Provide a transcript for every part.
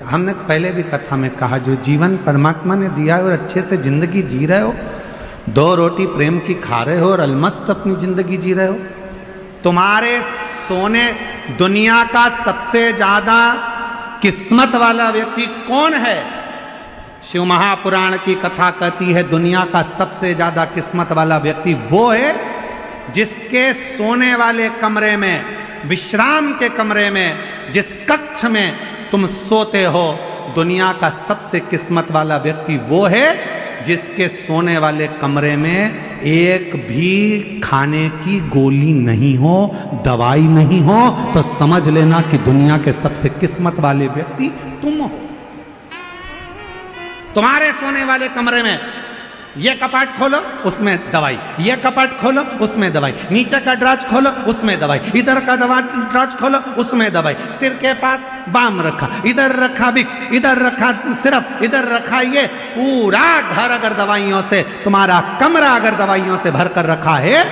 हमने पहले भी कथा में कहा, जो जीवन परमात्मा ने दिया है और अच्छे से जिंदगी जी रहे हो, 2 रोटी प्रेम की खा रहे हो और अलमस्त अपनी जिंदगी जी रहे हो, तुम्हारे सोने दुनिया का सबसे ज्यादा किस्मत वाला व्यक्ति कौन है? शिव महापुराण की कथा कहती है दुनिया का सबसे ज्यादा किस्मत वाला व्यक्ति वो है जिसके सोने वाले कमरे में, विश्राम के कमरे में, जिस कक्ष में तुम सोते हो, दुनिया का सबसे किस्मत वाला व्यक्ति वो है जिसके सोने वाले कमरे में एक भी खाने की गोली नहीं हो, दवाई नहीं हो, तो समझ लेना कि दुनिया के सबसे किस्मत वाले व्यक्ति तुम हो। तुम्हारे सोने वाले कमरे में ये कपाट खोलो उसमें दवाई, ये कपाट खोलो उसमें दवाई, नीचे का ड्राज खोलो उसमें दवाई, इधर का ड्राज खोलो उसमें दवाई, सिर के पास बाम रखा, इधर रखा विक्स, इधर रखा सिरप, इधर रखा ये, पूरा घर अगर दवाइयों से, तुम्हारा कमरा अगर दवाइयों से भर कर रखा है,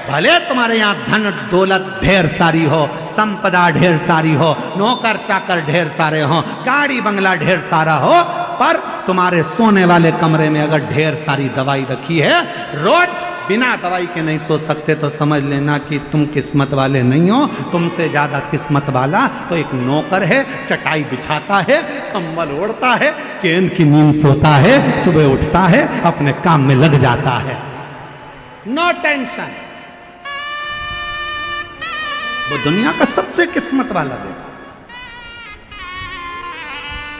भले तुम्हारे यहाँ धन दौलत ढेर सारी हो, संपदा ढेर सारी हो, नौकर चाकर ढेर सारे हो, गाड़ी बंगला ढेर सारा हो, पर तुम्हारे सोने वाले कमरे में अगर ढेर सारी दवाई रखी है, रोज बिना दवाई के नहीं सो सकते, तो समझ लेना कि तुम किस्मत वाले नहीं हो। तुमसे ज्यादा किस्मत वाला तो एक नौकर है, चटाई बिछाता है, कंबल ओढ़ता है, चैन की नींद सोता है, सुबह उठता है, अपने काम में लग जाता है, नो टेंशन। वो दुनिया का सबसे किस्मत वाला है।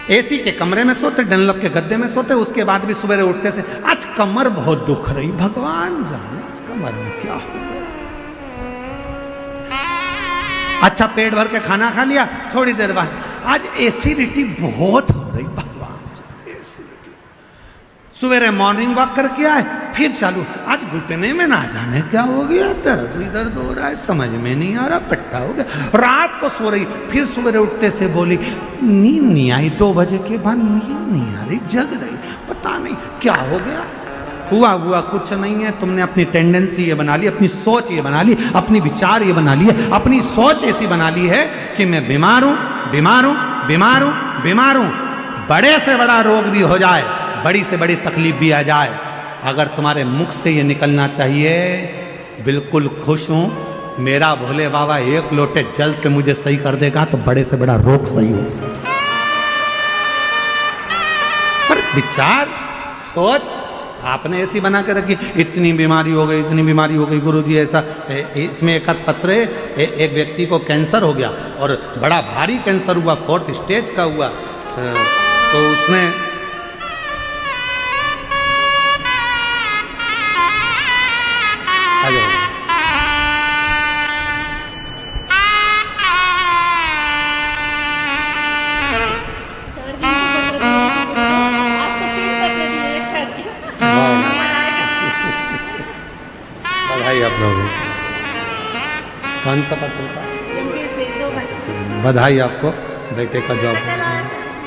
एसी के कमरे में सोते, डनलप के गद्दे में सोते, उसके बाद भी सुबह उठते से आज कमर बहुत दुख रही, भगवान जाने आज कमर में क्या हो गया। अच्छा पेट भर के खाना खा लिया, थोड़ी देर बाद आज एसिडिटी बहुत हो रही, भगवान जाने एसिडिटी। सुबह मॉर्निंग वॉक करके आए, फिर चालू, आज घुटने में ना जाने क्या हो गया, दर्द इधर हो रहा है, समझ में नहीं आ रहा, पट्टा हो गया। रात को सो रही, फिर सुबह उठते से बोली नींद नहीं आई, 2 बजे के बाद नींद नहीं आ रही, जग रही, पता नहीं क्या हो गया। हुआ कुछ नहीं है, तुमने अपनी टेंडेंसी ये बना ली, अपनी सोच ये बना ली, अपनी विचार ये बना ली है, अपनी सोच ऐसी बना ली है कि मैं बीमार हूं, बीमार हूं, बीमार हूं, बीमार हूं। बड़े से बड़ा रोग भी हो जाए, बड़ी से बड़ी तकलीफ भी आ जाए, अगर तुम्हारे मुख से ये निकलना चाहिए बिल्कुल खुश हूं, मेरा भोले बाबा 1 लोटे जल से मुझे सही कर देगा, तो बड़े से बड़ा रोग सही हो सकता। पर विचार सोच आपने ऐसी बना के रखी, इतनी बीमारी हो गई, इतनी बीमारी हो गई, गुरुजी ऐसा। इसमें एक पत्र है, एक व्यक्ति को कैंसर हो गया और बड़ा भारी कैंसर हुआ, 4th स्टेज का हुआ, तो उसने बधाई आप लोगों को। कौन सा पत्र था? बधाई आपको, बेटे का जॉब,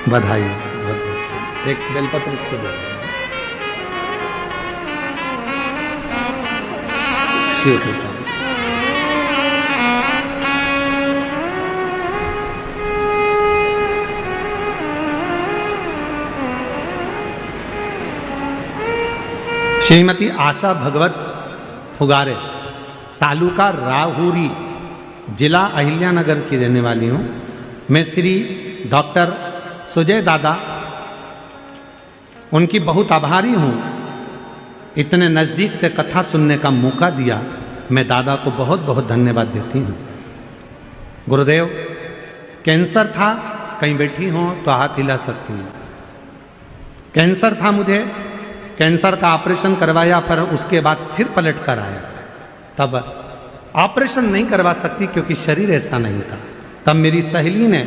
बधाई बहुत बहुत। एक बेलपत्र इसको दे, शिव कृपा। श्रीमती आशा भगवत फुगारे, तालुका राहुरी, जिला अहिल्यानगर की रहने वाली हूँ। मैं श्री डॉक्टर सुजय दादा, उनकी बहुत आभारी हूँ, इतने नज़दीक से कथा सुनने का मौका दिया। मैं दादा को बहुत बहुत धन्यवाद देती हूँ। गुरुदेव, कैंसर था, कहीं बैठी हो तो हाथ हिला सकती हैं। कैंसर था मुझे, कैंसर का ऑपरेशन करवाया, पर उसके बाद फिर पलट कर आया। तब ऑपरेशन नहीं करवा सकती क्योंकि शरीर ऐसा नहीं था। तब मेरी सहेली ने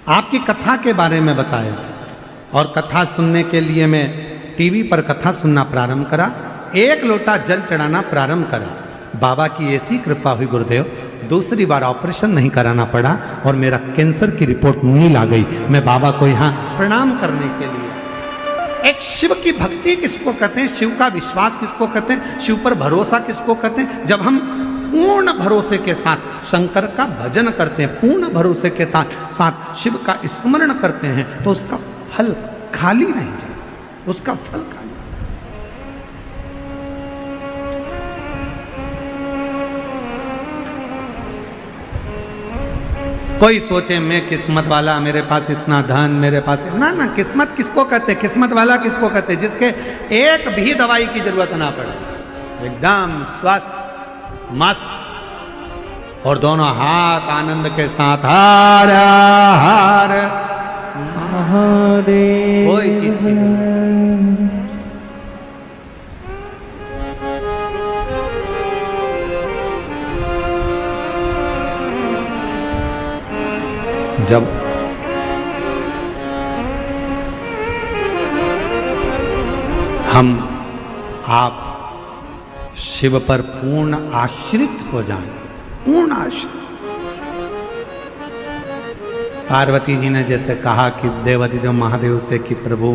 आपकी कथा के बारे में बताया और कथा सुनने के लिए मैं टीवी पर कथा सुनना प्रारंभ करा, 1 लोटा जल चढ़ाना प्रारंभ करा। बाबा की ऐसी कृपा हुई गुरुदेव, दूसरी बार ऑपरेशन नहीं कराना पड़ा और मेरा कैंसर की रिपोर्ट नील आ गई। मैं बाबा को यहाँ प्रणाम करने के लिए, एक शिव की भक्ति किसको कहते हैं, शिव का विश्वास किसको कहते हैं, शिव पर भरोसा किसको कहते हैं, जब हम पूर्ण भरोसे के साथ शंकर का भजन करते हैं, पूर्ण भरोसे के साथ शिव का स्मरण करते हैं, तो उसका फल खाली नहीं जाता, उसका फल खाली। कोई सोचे मैं किस्मत वाला, मेरे पास इतना धन, मेरे पास ना ना, किस्मत किसको कहते, किस्मत वाला किसको कहते, जिसके एक भी दवाई की जरूरत ना पड़े, एकदम स्वस्थ मस्त और दोनों हाथ आनंद के साथ हर हर महादेव, कोई चीज की जब हम आप शिव पर पूर्ण आश्रित हो जाएं, पूर्ण आश्रित। पार्वती जी ने जैसे कहा कि देवाधिदेव महादेव से कि प्रभु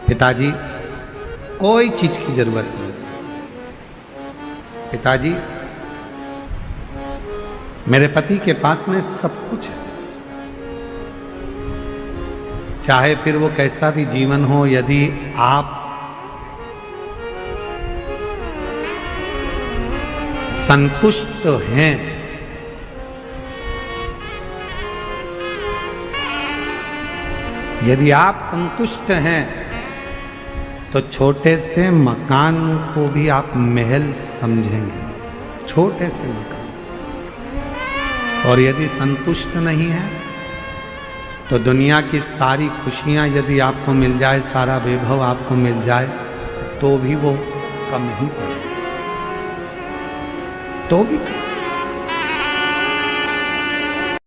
पिताजी कोई चीज की जरूरत नहीं, पिताजी मेरे पति के पास में सब कुछ है, चाहे फिर वो कैसा भी जीवन हो, यदि आप संतुष्ट हैं, यदि आप संतुष्ट हैं तो छोटे से मकान को भी आप महल समझेंगे, छोटे से मकान। और यदि संतुष्ट नहीं है तो दुनिया की सारी खुशियां यदि आपको मिल जाए, सारा वैभव आपको मिल जाए, तो भी वो कम ही पड़े, तो भी